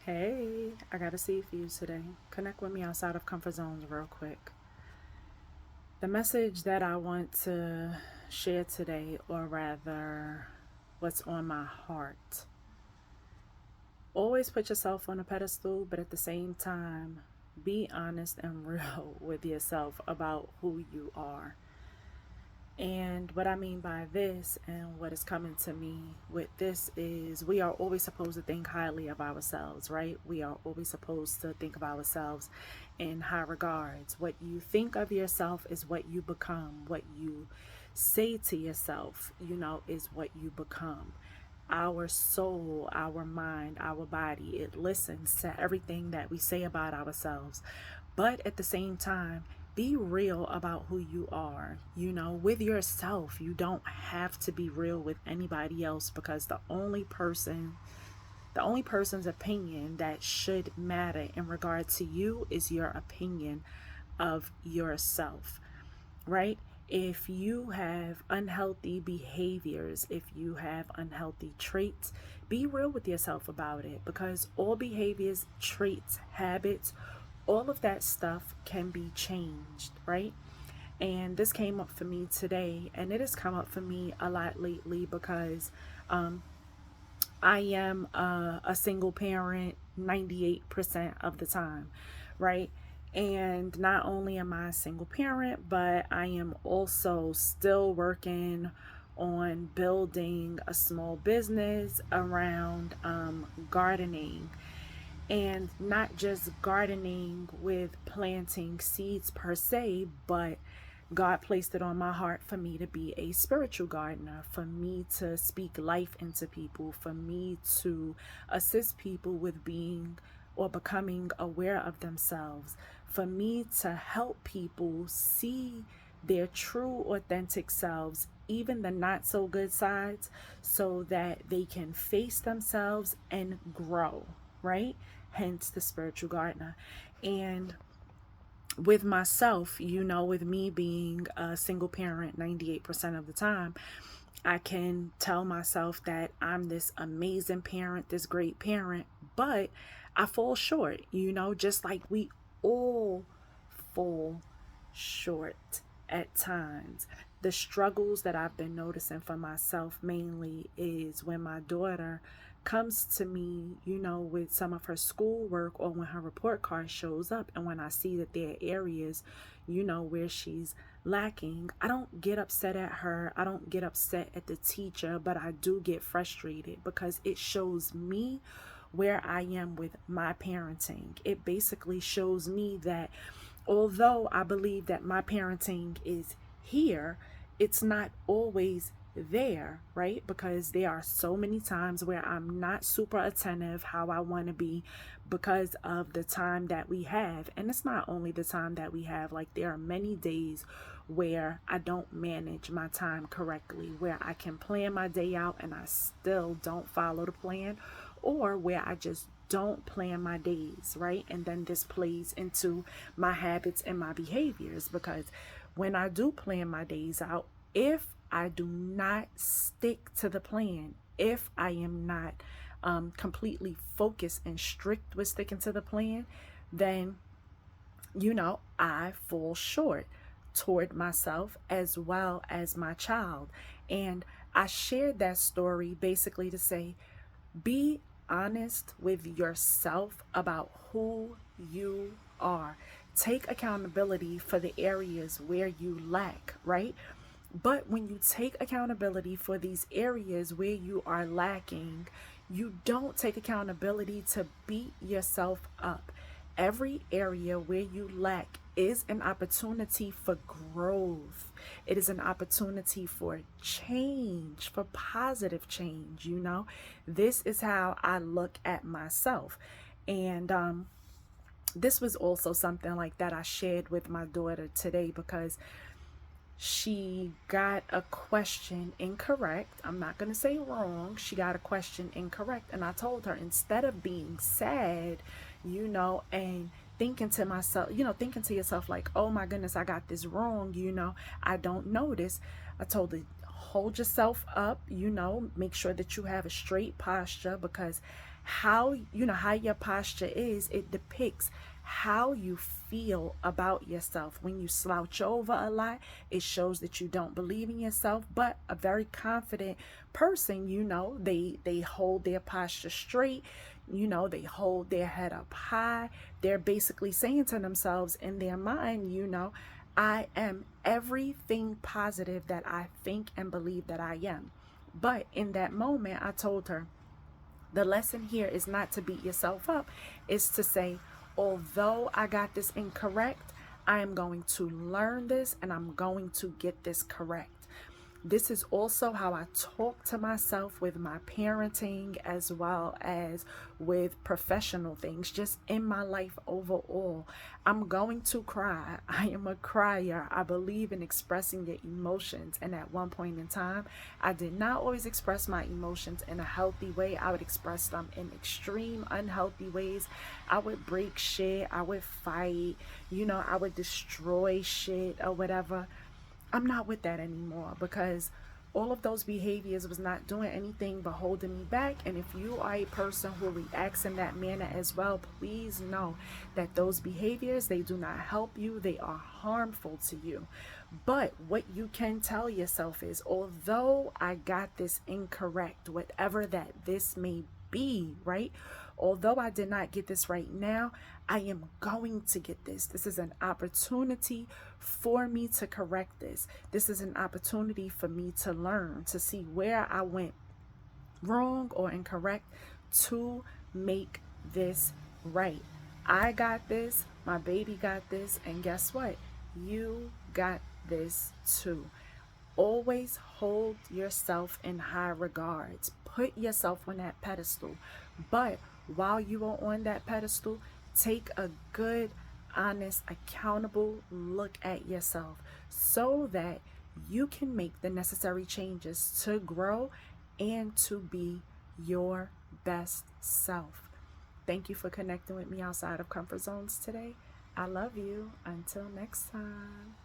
Hey, I got a seed for you today. Connect with me outside of comfort zones real quick. The message that I want to share today, or rather, what's on my heart. Always put yourself on a pedestal, but at the same time, be honest and real with yourself about who you are. And what I mean by this and what is coming to me with this is we are always supposed to think highly of ourselves, right? We are always supposed to think of ourselves in high regards. What you think of yourself is what you become. What you say to yourself, is what you become. Our soul, our mind, our body, it listens to everything that we say about ourselves. But at the same time, be real about who you are, with yourself. You don't have to be real with anybody else because the only person's opinion that should matter in regard to you is your opinion of yourself, right? If you have unhealthy behaviors, if you have unhealthy traits, be real with yourself about it because all behaviors, traits, habits, all of that stuff can be changed, right? And this came up for me today, and it has come up for me a lot lately because I am a single parent 98% of the time, right? And not only am I a single parent, but I am also still working on building a small business around gardening, and not just gardening with planting seeds per se, but God placed it on my heart for me to be a spiritual gardener, for me to speak life into people, for me to assist people with being or becoming aware of themselves, for me to help people see their true, authentic selves, even the not so good sides, so that they can face themselves and grow, right? Hence the spiritual gardener. And with myself, with me being a single parent 98% of the time, I can tell myself that I'm this amazing parent, this great parent, but I fall short, just like we all fall short at times. The struggles that I've been noticing for myself mainly is when my daughter comes to me, with some of her schoolwork or when her report card shows up, and when I see that there are areas, where she's lacking, I don't get upset at her. I don't get upset at the teacher, but I do get frustrated because it shows me where I am with my parenting. It basically shows me that although I believe that my parenting is here, it's not always there, right? Because there are so many times where I'm not super attentive how I want to be because of the time that we have. And it's not only the time that we have, like, there are many days where I don't manage my time correctly, where I can plan my day out and I still don't follow the plan, or where I just don't plan my days, right? And then this plays into my habits and my behaviors because when I do plan my days out, if I do not stick to the plan, if I am not completely focused and strict with sticking to the plan, then, I fall short toward myself as well as my child. And I shared that story basically to say, be honest with yourself about who you are. Take accountability for the areas where you lack, right? But when you take accountability for these areas where you are lacking, you don't take accountability to beat yourself up. Every area where you lack is an opportunity for growth. It is an opportunity for change, for positive change, This is how I look at myself. And this was also something like that I shared with my daughter today because she got a question incorrect. I'm not going to say wrong. She got a question incorrect. And I told her, instead of being sad, and thinking to myself, thinking to yourself like, oh my goodness, I got this wrong, I don't notice. I told her, hold yourself up, make sure that you have a straight posture because How, how your posture is, it depicts how you feel about yourself. When you slouch over a lot, it shows that you don't believe in yourself. But a very confident person, they hold their posture straight, they hold their head up high. They're basically saying to themselves in their mind, I am everything positive that I think and believe that I am. But in that moment, I told her, the lesson here is not to beat yourself up, it's to say, although I got this incorrect, I am going to learn this and I'm going to get this correct. This is also how I talk to myself with my parenting as well as with professional things, just in my life overall. I'm going to cry. I am a crier. I believe in expressing your emotions. And at one point in time, I did not always express my emotions in a healthy way. I would express them in extreme, unhealthy ways. I would break shit. I would fight. I would destroy shit or whatever. I'm not with that anymore, because all of those behaviors was not doing anything but holding me back. And if you are a person who reacts in that manner as well, please know that those behaviors, they do not help you. They are harmful to you. But what you can tell yourself is, although I got this incorrect, whatever that this may be, right? Although I did not get this right now, I am going to get this. This is an opportunity for me to correct this. This is an opportunity for me to learn, to see where I went wrong or incorrect, to make this right. I got this, my baby got this, and guess what? You got this too. Always hold yourself in high regards. Put yourself on that pedestal. But while you are on that pedestal, take a good, honest, accountable look at yourself so that you can make the necessary changes to grow and to be your best self. Thank you for connecting with me outside of comfort zones today. I love you. Until next time.